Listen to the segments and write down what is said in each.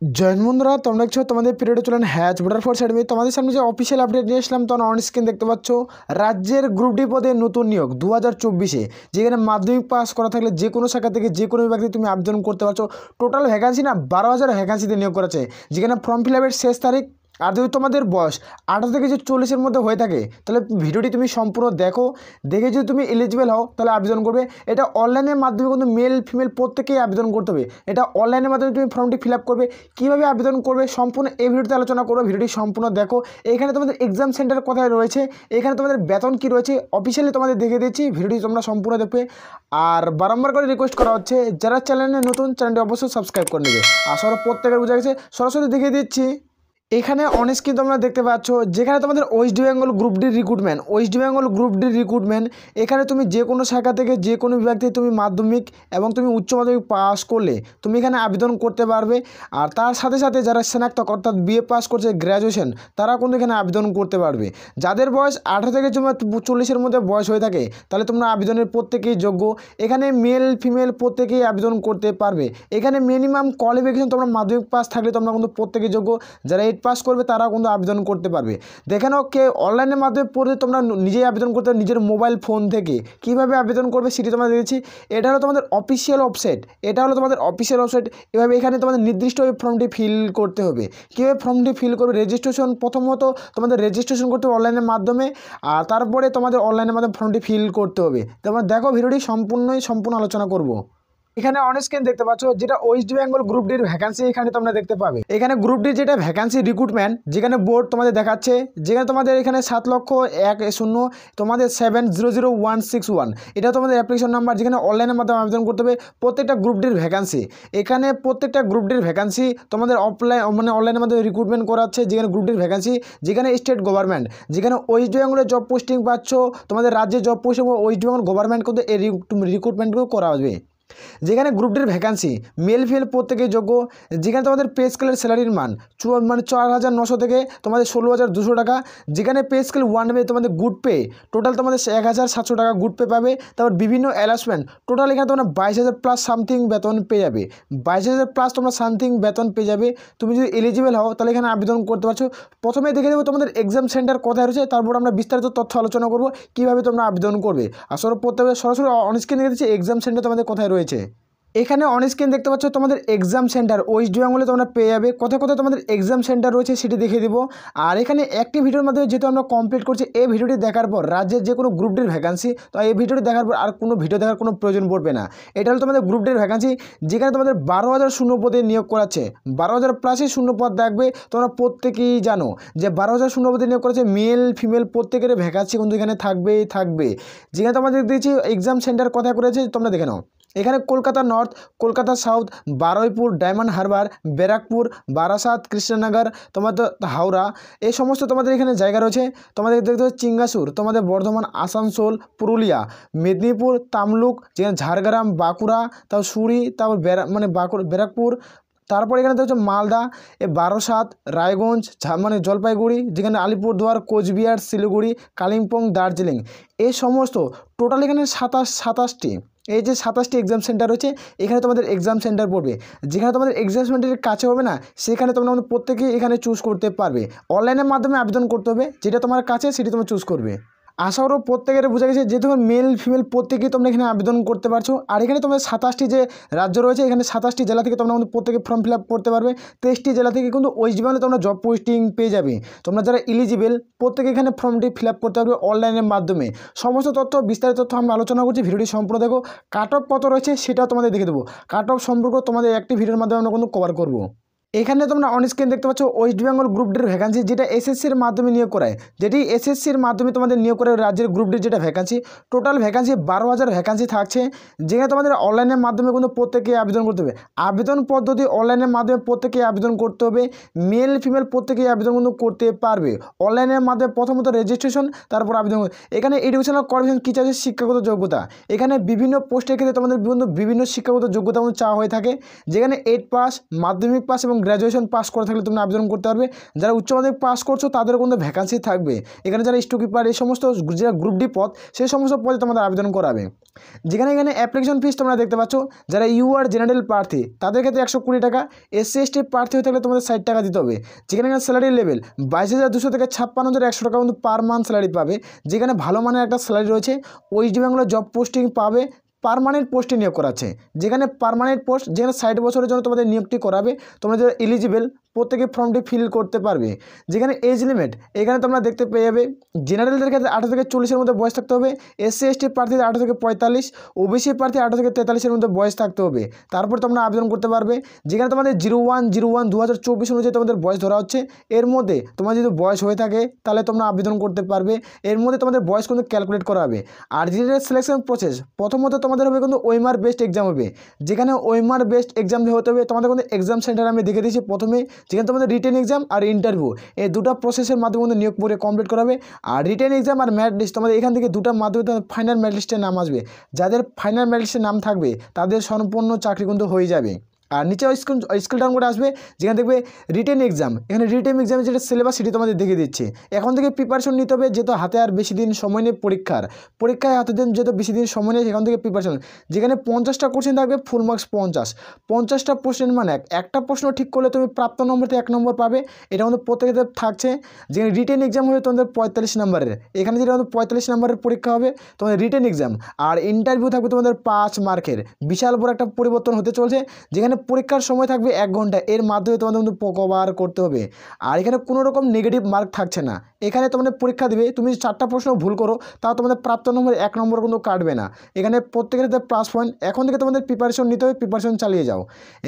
Join বন্ধুরা, তোমরা দেখছো তোমাদের পিরিয়ডে চলেন হ্যাচ ভোটার ফোর্স একাডেমি। তোমাদের সামনে যে অফিসিয়াল আপডেট নিয়ে আসলাম, তোমরা অন স্ক্রিন দেখতে পাচ্ছ রাজ্যের গ্রুপ ডি পদে নতুন নিয়োগ 2024-এ, যেখানে মাধ্যমিক পাস করা থাকলে যে কোনো শাখা থেকে যে কোনো বিভাগ থেকে তুমি আবেদন করতে পারছো। টোটাল ভ্যাকান্সি না 12,000 ভ্যাকান্সিতে নিয়োগ করেছে, যেখানে ফর্ম ফিল আপের শেষ তারিখ। আর যদি তোমাদের বয়স 18 থেকে 40-এর মধ্যে হয়ে থাকে, তাহলে ভিডিওটি তুমি সম্পূর্ণ দেখো। দেখে যদি তুমি এলিজিবল হও তাহলে আবেদন করবে। এটা অনলাইনের মাধ্যমে কিন্তু মেল ফিমেল প্রত্যেকেই আবেদন করতে হবে। এটা অনলাইনের মাধ্যমে তুমি ফর্মটি ফিল আপ করবে। কীভাবে আবেদন করবে সম্পূর্ণ এই ভিডিওতে আলোচনা করবো। ভিডিওটি সম্পূর্ণ দেখো। এখানে তোমাদের এক্সাম সেন্টার কোথায় রয়েছে, এখানে তোমাদের বেতন কী রয়েছে অফিসিয়ালি তোমাদের দেখে দিচ্ছি। ভিডিওটি তোমরা সম্পূর্ণ দেখবে। আর বারংবার করে রিকোয়েস্ট করা হচ্ছে, যারা চ্যানেলে নতুন, চ্যানেলটি অবশ্যই সাবস্ক্রাইব করে নেবে। আসলে প্রত্যেকের বোঝা গেছে, সরাসরি দেখিয়ে দিচ্ছি। এখানে অনেক স্ক্রিন তোমরা দেখতে পাচ্ছ, যেখানে তোমাদের West Bengal group D recruitment. এখানে তুমি যে কোনো শাখা থেকে যে কোনো বিভাগ থেকে তুমি মাধ্যমিক এবং তুমি উচ্চ মাধ্যমিক পাস করলে তুমি এখানে আবেদন করতে পারবে। আর তার সাথে সাথে যারা স্নাতক অর্থাৎ বিএ পাস করছে, গ্র্যাজুয়েশন, তারা কিন্তু এখানে আবেদন করতে পারবে। যাদের বয়স 18 থেকে 40-এর মধ্যে বয়স হয়ে থাকে, তাহলে তোমরা আবেদনের প্রত্যেকেই যোগ্য। এখানে মেল ফিমেল প্রত্যেকেই আবেদন করতে পারবে। এখানে মিনিমাম কোয়ালিফিকেশন তোমরা মাধ্যমিক পাস থাকলে তোমরা কিন্তু প্রত্যেকেই যোগ্য। যারা 8 পাস করবে তারা কিন্তু আবেদন করতে পারবে। দেখে নাও, কে অনলাইনের মাধ্যমে পড়ে তোমরা নিজেই আবেদন করতে নিজের মোবাইল ফোন থেকে কীভাবে আবেদন করবে সেটি তোমরা দেখেছি। এটা হলো তোমাদের অফিসিয়াল ওয়েবসাইট, এভাবে এখানে তোমাদের নির্দিষ্টভাবে ফর্মটি ফিল করতে হবে। কীভাবে ফর্মটি ফিল করবে, রেজিস্ট্রেশন, প্রথমত তোমাদের রেজিস্ট্রেশন করতে হবে অনলাইনের মাধ্যমে, আর তারপরে তোমাদের অনলাইনের মাধ্যমে ফর্মটি ফিল করতে হবে। তোমরা দেখো, ভিডিওটি সম্পূর্ণ আলোচনা করব। এখানে অন স্ক্রিন দেখতে পাচ্ছ যেটা ওয়েস্ট বেঙ্গল গ্রুপ ডির ভ্যাকান্সি এখানে তোমরা দেখতে পাবে। এখানে গ্রুপ ডি যেটা ভ্যাকান্সি রিক্রুটমেন্ট, যেখানে বোর্ড তোমাদের দেখাচ্ছে, যেখানে তোমাদের এখানে 7,01,000 তোমাদের 7,00161, এটা তোমাদের অ্যাপ্লিকেশন নাম্বার, যেখানে অনলাইনের মাধ্যমে আবেদন করতে হবে। প্রত্যেকটা গ্রুপ ডির ভ্যাকান্সি, এখানে প্রত্যেকটা গ্রুপ ডির ভ্যাকান্সি তোমাদের অনলাইনের মাধ্যমে রিক্রুটমেন্ট করাচ্ছে। যেখানে গ্রুপ ডির ভ্যাকান্সি, যেখানে স্টেট গভর্নমেন্ট, যেখানে ওয়েস্ট বেঙ্গলের জব পোস্টিং পাচ্ছ, তোমাদের রাজ্যের job posting West Bengal government কিন্তু এই রিক্রুটমেন্টগুলো করা হবে। যেখানে গ্রুপ ডির ভ্যাকান্সি মেল ফিমেল প্রত্যেকেই যোগ্য। যেখানে তোমাদের পে স্কেলের স্যালারির মান 4,900 থেকে তোমাদের 16,200 টাকা। যেখানে পে স্কেল 1 তোমাদের গুড পে, টোটাল তোমাদের 1,700 টাকা গুড পে পাবে। তারপর বিভিন্ন অ্যালাউন্সমেন্ট, টোটাল এখানে তোমরা 22,000 প্লাস সামথিং বেতন পেয়ে যাবে। 22,000 প্লাস তোমরা সামথিং বেতন পেয়ে যাবে। তুমি যদি এলিজিবল হও তাহলে এখানে আবেদন করতে পারছো। প্রথমে দেখে দেবো তোমাদের এক্সাম সেন্টার কোথায় রয়েছে, তারপর আমরা বিস্তারিত তথ্য আলোচনা করবো কীভাবে তোমরা আবেদন করবে। আসলে প্রত্যেকে সরাসরি অনস্ক্রিন দেখে দিচ্ছি এক্সাম সেন্টার তোমাদের কোথায় রয়েছে। এখানে অন স্ক্রিন দেখতে পাচ্ছ তোমাদের এক্সাম সেন্টার ওয়েস্ট বেঙ্গলে তোমরা পেয়ে যাবে। কোথায় কোথায় তোমাদের এক্সাম সেন্টার রয়েছে সেটি দেখিয়ে দিব। আর এখানে একটি ভিডিওর মাধ্যমে যেহেতু আমরা কমপ্লিট করছি, এই ভিডিওটি দেখার পর রাজ্যের যে কোনো গ্রুপ ডির ভ্যাকান্সি, তো এই ভিডিওটি দেখার পর আর কোনো ভিডিও দেখার কোনো প্রয়োজন পড়বে না। এটা হলো তোমাদের গ্রুপ ডির ভ্যাকান্সি, যেখানে তোমাদের 12,000 শূন্য পদে নিয়োগ করাচ্ছে। 12,000 প্লাসই শূন্য পদ থাকবে। তোমরা প্রত্যেকেই জানো যে 12,000 শূন্য পদে নিয়োগ করেছে। মেল ফিমেল প্রত্যেকের ভ্যাকান্সি কিন্তু এখানে থাকবে। যেখানে তোমাদের দিয়েছি এক্সাম সেন্টার কোথায় করেছে তোমরা দেখে নাও। এখানে Kolkata north, Kolkata south, Baruipur, diamond Harbour, Barrackpore, Barasat, Krishnanagar, তোমাদের হাওড়া, এই সমস্ত তোমাদের এখানে জায়গা রয়েছে। তোমাদের দেখতে হবে চিঙ্গাসুর, তোমাদের বর্ধমান, আসানসোল, পুরুলিয়া, মেদিনীপুর, তামলুক, যেখানে ঝাড়গ্রাম, বাঁকুড়া, তারপর সুরি, তারপর ব্যারাকপুর, তারপর এখানে দেখছো মালদা, বারাসাত, রায়গঞ্জ, জলপাইগুড়ি, যেখানে আলিপুরদুয়ার, কোচবিহার, শিলিগুড়ি, কালিম্পং, দার্জিলিং, এই সমস্ত টোটাল এখানে 27টি। এই যে 27টি এক্সাম সেন্টার রয়েছে, এখানে তোমাদের এক্সাম সেন্টার পড়বে। যেখানে তোমাদের এক্সাম সেন্টারের কাছে হবে না, সেখানে তোমরা প্রত্যেকেই এখানে চুজ করতে পারবে। অনলাইনের মাধ্যমে আবেদন করতে হবে, যেটা তোমার কাছে সেটি তোমরা চুজ করবে। আশা করো প্রত্যেকের বোঝা গেছে যে তোমার মেল ফিমেল প্রত্যেকেই তোমরা এখানে আবেদন করতে পারছো। আর এখানে তোমাদের 27টি যে রাজ্য রয়েছে, এখানে 27টি জেলা থেকে তোমরা কিন্তু প্রত্যেকে ফর্ম ফিল আপ করতে পারবে। 23টি জেলা থেকে কিন্তু ওয়েস্ট বেঙ্গলে তোমরা জব পোস্টিং পেয়ে যাবে। তোমরা যারা এলিজিবল প্রত্যেকে এখানে ফর্মটি ফিল আপ করতে পারবে অনলাইনের মাধ্যমে। সমস্ত তথ্য, বিস্তারিত তথ্য আমরা আলোচনা করছি, ভিডিওটি সম্পূর্ণ দেখো। কাট অফ কত রয়েছে সেটাও তোমাদের দেখে দেবো। কাট অফ সম্পর্ক তোমাদের একটি ভিডিওর মাধ্যমে আমরা কিন্তু কভার করবো। এখানে তোমরা অন স্ক্রিন দেখতে পাচ্ছ ওয়েস্ট বেঙ্গল গ্রুপ ডির ভ্যাকান্সি, যেটা এসএসসির মাধ্যমে নিয়োগ করায়। যেটি এসএসসির মাধ্যমে তোমাদের নিয়োগ করে রাজ্যের গ্রুপ ডির যেটা ভ্যাকান্সি, টোটাল ভ্যাকান্সি 12,000 ভ্যাকান্সি থাকছে। যেখানে তোমাদের অনলাইনের মাধ্যমে কিন্তু প্রত্যেকে আবেদন করতে হবে। আবেদন পদ্ধতি অনলাইনের মাধ্যমে প্রত্যেকে আবেদন করতে হবে। মেল ফিমেল প্রত্যেকেই আবেদন কিন্তু করতে পারবে। অনলাইনের মাধ্যমে প্রথমত রেজিস্ট্রেশন, তারপর আবেদন। এখানে এডুকেশনাল কোয়ালিফিকেশন কী চাইছে, শিক্ষাগত যোগ্যতা। এখানে বিভিন্ন পোস্টের ক্ষেত্রে তোমাদের বিভিন্ন শিক্ষাগত যোগ্যতা চাওয়া হয়ে থাকে। যেখানে 8 পাস, মাধ্যমিক পাস এবং গ্র্যাজুয়েশন পাস করে থাকলে তুমি আবেদন করতে পারবে। যারা উচ্চ মাধ্যমিক পাস করছো তাদেরও কিন্তু ভ্যাকান্সি থাকবে। এখানে যারা স্টকিপার এই সমস্ত যারা গ্রুপ ডি পদ সেই সমস্ত পদে তোমাদের আবেদন করাবে। যেখানে এখানে অ্যাপ্লিকেশন ফিস তোমরা দেখতে পাচ্ছ, যারা ইউআর জেনারেল প্রার্থী তাদের ক্ষেত্রে 120 টাকা, SC ST প্রার্থী হয়ে থাকলে তোমাদের 60 টাকা দিতে হবে। যেখানে এখানে স্যালারি লেভেল 22,200 থেকে 56,100 টাকা কিন্তু পার মান্থ স্যালারি পাবে। যেখানে ভালো মানের একটা স্যালারি রয়েছে। ওয়েস্ট বেঙ্গলে জব পোস্টিং পাবে, পার্মানেন্ট পোস্টে নিয়োগ করাচ্ছে। যেখানে পার্মানেন্ট পোস্ট, যেখানে 60 বছরের জন্য তোমাদের নিয়োগটি করাবে। তোমরা যারা এলিজিবল প্রত্যেকে ফর্মটি ফিল করতে পারবে। যেখানে এজ লিমিট এখানে তোমরা দেখতে পেয়ে যাবে, জেনারেলদের ক্ষেত্রে 18 থেকে 40-এর মধ্যে বয়স থাকতে হবে, SC ST প্রার্থীদের 18 থেকে 45, OBC প্রার্থী 18 থেকে 43-এর মধ্যে বয়স থাকতে হবে। তারপর তোমরা আবেদন করতে পারবে। যেখানে তোমাদের 01/01/2024 অনুযায়ী তোমাদের বয়স ধরা হচ্ছে। এর মধ্যে তোমার যদি বয়স হয়ে থাকে তাহলে তোমরা আবেদন করতে পারবে। এর মধ্যে তোমাদের বয়স কিন্তু ক্যালকুলেট করা হবে। আর যেটা সিলেকশন প্রসেস, প্রথমত তোমাদের হবে কিন্তু ওএমআর বেস্ট এক্সাম হবে। যেখানে ওএমআর বেস্ট এক্সাম হতে হবে তোমাদের কিন্তু এক্সাম সেন্টার আমি দেখে দিয়েছি প্রথমে। যেখানে তোমাদের রিটেন এক্সাম আর ইন্টারভিউ এই দুটো প্রসেসের মাধ্যমে কিন্তু নিয়োগ পরীক্ষা কমপ্লিট করাবে। Are written exam R merit list তোমাদের এখান থেকে দুটার মাধ্যমে তোমাদের ফাইনাল ম্যারিট লিস্টের নাম আসবে। যাদের ফাইনাল ম্যারিট লিস্টের নাম থাকবে তাদের সম্পূর্ণ চাকরি কিন্তু হয়ে যাবে। আর নিচে স্কিল ডাউন করে আসবে, যেখানে দেখবে রিটেন এক্সাম। এখানে রিটেন এক্সামের যেটা সিলেবাস সেটি তোমাদের দেখে দিচ্ছে। এখন থেকে প্রিপারেশন নিতে হবে, যেহেতু হাতে আর বেশি দিন সময় নেই পরীক্ষায় হাতে দিন যেহেতু বেশি দিন সময় নেই, সেখান থেকে প্রিপারেশন। যেখানে 50টা কোশ্চেন থাকবে, ফুল মার্কস 50টা কোশ্চেন মানে একটা প্রশ্ন ঠিক করলে তুমি প্রাপ্ত নম্বর থেকে 1 নম্বর পাবে। এটা আমাদের প্রত্যেকের থাকছে। যেখানে রিটেন এক্সাম হবে তোমাদের 45 নম্বরের, এখানে যেটা আমাদের 45 নম্বরের পরীক্ষা হবে তোমাদের রিটেন এক্সাম। আর ইন্টারভিউ থাকবে তোমাদের 5 মার্কের। বিশাল বড় একটা পরিবর্তন হতে চলছে। যেখানে পরীক্ষার সময় থাকবে 1 ঘন্টা, এর মাধ্যমে তোমাদের কিন্তু কভার করতে হবে। আর এখানে কোনো রকম নেগেটিভ মার্ক থাকছে না। এখানে তোমাদের পরীক্ষা দিবে, তুমি 4টা প্রশ্ন ভুল করো তাও তোমাদের প্রাপ্ত নম্বর 1 নম্বর কিন্তু কাটবে না। এখানে প্রত্যেকের প্লাস পয়েন্ট। এখন থেকে তোমাদের প্রিপারেশন নিতে হবে, প্রিপারেশন চালিয়ে যাও।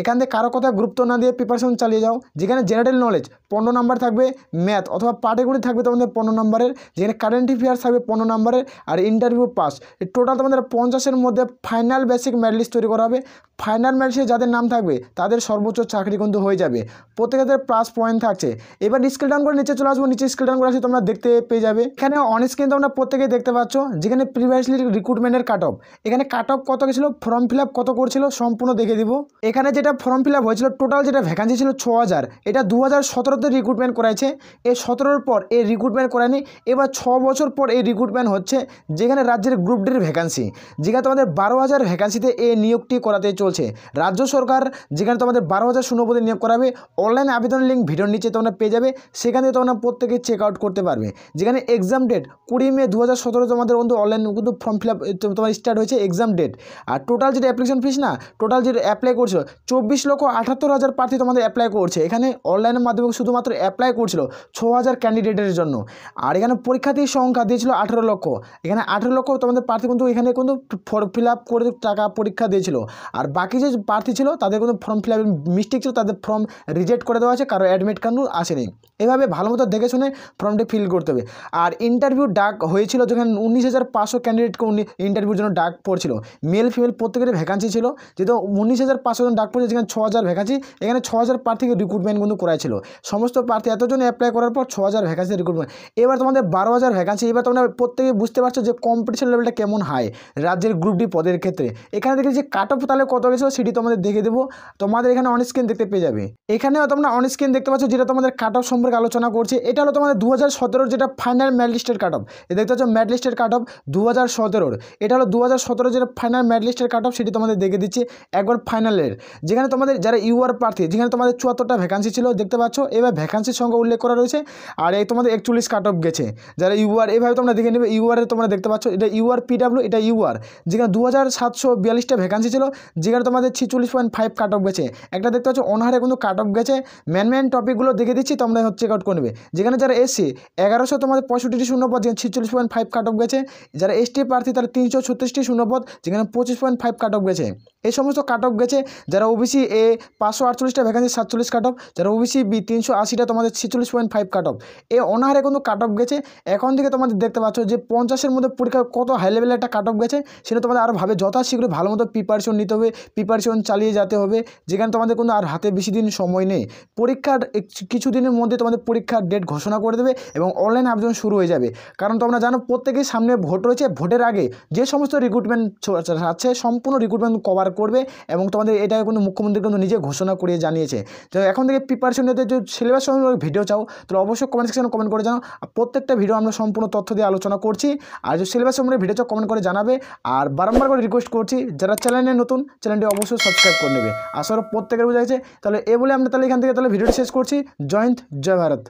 এখান থেকে কারো কথা গুরুত্ব না দিয়ে প্রিপারেশন চালিয়ে যাও। যেখানে জেনারেল নলেজ 15 নম্বর থাকবে, ম্যাথ অথবা পাটিগণিত থাকবে তোমাদের 15 নম্বরের, যেখানে কারেন্ট অ্যাফেয়ার্স থাকবে 15 নম্বরের, আর ইন্টারভিউ পাস। টোটাল তোমাদের 50-এর মধ্যে ফাইনাল বেসিক ম্যারিট লিস্ট তৈরি করা হবে। ফাইনাল ম্যারিট লিস্টে যাদের নাম থাকবে তাদের সর্বোচ্চ চাকরি কিন্তু হয়ে যাবে। প্রত্যেকের প্লাস পয়েন্ট থাকছে। এবার স্কেল ডাউন করে নিচে চলে আসবো। নিচে স্কেল ডাউন করে আসলে তোমরা দেখতে পেয়ে যাবে। এখানে অন স্ক্রিন তোমরা প্রত্যেকেই দেখতে পাচ্ছ, যেখানে প্রিভিয়াসলি রিক্রুটমেন্টের কাট অফ। এখানে কাট অফ কত গেছিলো, ফর্ম ফিল আপ কত করছিল সম্পূর্ণ দেখে দিব। এখানে যেটা ফর্ম ফিল আপ হয়েছিল, টোটাল যেটা ভ্যাকান্সি ছিল 6000, এটা 2017-তে রিক্রুটমেন্ট করাইছে। এই 17-র পর এই রিক্রুটমেন্ট করায়নি। এবার 6 বছর পর এই রিক্রুটমেন্ট হচ্ছে। যেখানে রাজ্যের গ্রুপ ডির ভ্যাকান্সি, যেখানে তোমাদের 12,000 ভ্যাকান্সিতে এই নিয়োগটি করাতে চলছে রাজ্য সরকার। যেখানে তোমাদের 12,000 শূন্যপদে নিয়োগ করাবে। অনলাইন আবেদন লিঙ্ক ভিডিওর নিচে তোমরা পেয়ে যাবে, সেখান থেকে তোমরা প্রত্যেকে চেক আউট করতে পারবে। যেখানে এক্সাম ডেট 20 মে 2017 তোমাদের কিন্তু অনলাইন কিন্তু ফর্ম ফিল আপ তোমার স্টার্ট হয়েছে এক্সাম ডেট। আর টোটাল যেটা অ্যাপ্লিকেশন ফিস না, টোটাল যেটা অ্যাপ্লাই করছিল 24,78,000 প্রার্থী তোমাদের অ্যাপ্লাই করছে। এখানে অনলাইনের মাধ্যমে শুধুমাত্র অ্যাপ্লাই করছিল 6,000 ক্যান্ডিডেটের জন্য। আর এখানে পরীক্ষার্থীর সংখ্যা দিয়েছিল 18 লক্ষ। এখানে 18 লক্ষ তোমাদের প্রার্থী কিন্তু এখানে কিন্তু ফর্ম ফিল আপ করে টাকা পরীক্ষা দিয়েছিল। আর বাকি যে প্রার্থী ছিল তাদের কিন্তু ফর্ম ফিল আপের মিস্টেক ছিল, তাদের ফর্ম রিজেক্ট করে দেওয়া আছে, কারো অ্যাডমিট কার্ড আসেনি। এভাবে ভালো মতো দেখে শুনে ফর্মটি ফিল করতে হবে। আর ইন্টারভিউ ডাক হয়েছিল, যেখানে 19,500 ক্যান্ডিডেটকে ইন্টারভিউর জন্য ডাক পড়ছিল। মেল ফিমেল প্রত্যেকের ভ্যাকান্সি ছিল। যেহেতু 19,500 জন ডাক পড়ছে, যেখানে 6,000 ভ্যাকান্সি, এখানে 6,000 প্রার্থীকে রিক্রুটমেন্ট কিন্তু করাইছিল। সমস্ত প্রার্থী এতজন অ্যাপ্লাই করার পর 6,000 ভ্যাকান্সি রিক্রুটমেন্ট। এবার তোমাদের 12,000 ভ্যাকান্সি। এবার তোমরা প্রত্যেকে বুঝতে পারছো যে কম্পিটিশন লেভেলটা কেমন হাই রাজ্যের গ্রুপ ডি পদের ক্ষেত্রে। এখানে দেখে যে কাট অফ তাহলে কত গেছিলো সেটি তোমাদের দেখে দেবো। তোমাদের এখানে অন স্ক্রিন দেখতে পেয়ে যাবে। এখানেও তোমরা অন স্ক্রিন দেখতে পাচ্ছ, যেটা তোমাদের কাট অফ সম্পর্কে আলোচনা করছে। এটা হলো তোমাদের 2017-র যেটা ফাইনাল ম্যারিট লিস্টের কাট অফ। দেখতে পাচ্ছ ম্যারিট লিস্টের কাট অফ 2017-র। এটা হলো 2017 যেটা ফাইনাল ম্যারিট লিস্টের কাট অফ, সেটি তোমাদের দেখে দিচ্ছি একবার ফাইনালের। যেখানে তোমাদের যারা ইউআর প্রার্থী, যেখানে তোমাদের 74টা ভ্যাকান্সি ছিল দেখতে পাচ্ছ। এবার ভ্যাকান্সির সংখ্যা উল্লেখ করা রয়েছে। আর এই তোমাদের 41 কাট অফ গেছে। যারা ইউআর, এইভাবে তোমরা দেখে নেবে। ইউআর তোমরা দেখতে পাচ্ছ, এটা ইউআর পিডাব্লিউ, এটা ইউআর। যেখানে 2,742টা ভ্যাকান্সি ছিল, যেখানে তোমাদের 46.5 কাট অফ গেছে। একটা দেখতে পাচ্ছ অনাহারে কিন্তু কাট অফ গেছে। মেন টপিকগুলো দেখে দিচ্ছি, তোমরা চেক আউট করে নেবে। যেখানে যারা এসসি 1100 তোমাদের 65টি শূন্যপদ, যেখানে 46.5 কাট অফ গেছে। যারা এসটি প্রার্থী তারা 336টি শূন্যপদ, যেখানে 25.5 কাট অফ গেছে। এই সমস্ত কাট অফ গেছে। যারা ওবিসি এ 548টা ভ্যাকান্সি 47 কাট অফ। যারা ওবিসি বি 380টা তোমাদের 46.5 কাট অফ। এই অনাহারে কিন্তু কাট অফ গেছে। এখন থেকে তোমাদের দেখতে পাচ্ছ যে 50-এর মধ্যে পরীক্ষা কত হাই লেভেলের একটা কাট অফ গেছে। সেটা তোমাদের আরও ভাবে যথাশীঘ্র ভালো মতো প্রিপারেশন নিতে হবে। প্রিপারেশন চালিয়ে যেতে হবে, যেখানে তোমাদের কোনো আর হাতে বেশি দিন সময় নেই। পরীক্ষার কিছু দিনের মধ্যে তোমাদের পরীক্ষার ডেট ঘোষণা করে দেবে এবং অনলাইন আবেদন শুরু হয়ে যাবে। কারণ তোমরা জানো প্রত্যেকের সামনে ভোট রয়েছে, ভোটের আগে যে সমস্ত রিক্রুটমেন্ট আছে সম্পূর্ণ রিক্রুটমেন্ট কভার করবে এবং তোমাদের এটা কিন্তু মুখ্যমন্ত্রী কিন্তু নিজে ঘোষণা করে জানিয়েছে। তো এখন থেকে প্রিপারেশন নিতে যে সিলেবাস সম্পর্কে ভিডিও চাও তাহলে অবশ্যই কমেন্ট সেকশনে কমেন্ট করে জানাও। আর প্রত্যেকটা ভিডিও আমরা সম্পূর্ণ তথ্য দিয়ে আলোচনা করছি। আর যে সিলেবাস সম্পর্কে ভিডিও চাও কমেন্ট করে জানাবে। আর বারবার করে রিকোয়েস্ট করছি যারা চ্যানেলে নতুন চ্যানেলটি অবশ্যই সাবস্ক্রাইব করে নেবে। আসলে প্রত্যেকের বোঝা গেছে। তাহলে এ বলে আমরা তাহলে এখান থেকে তাহলে ভিডিওটি শেষ করছি। জয় হিন্দ, জয় ভারত।